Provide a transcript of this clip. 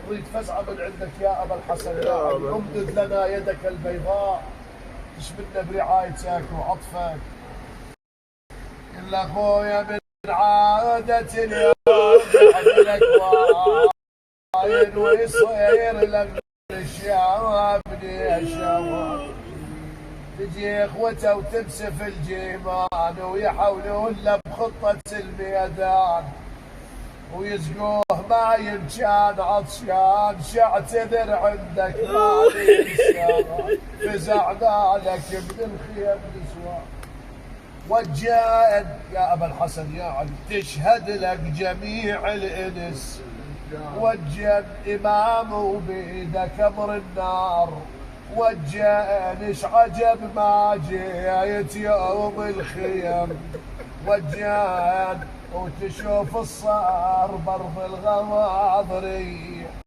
نريد فزعة من عندك يا أبا الحسن يا علي، امدد لنا يدك البيضاء تشملنا برعايتك وعطفك. إلا أخويا من عادة اليوم يعملك واين ويصير لك الشباب يا شباب، تجي اخوته وتمسف الجيمان ويحولون له بخطة الميدان ويسقوه ما كان عطشان، شاعتذر عندك مالي انسان، فزعنا لك من الخيم نسوان. وجان يا ابا الحسن يا علي تشهد لك جميع الانس، وجن امام وبيدك امر النار، وجن ايش عجب ما جيت يوم الخيم، وجان وتشوف الصار برض الغواضري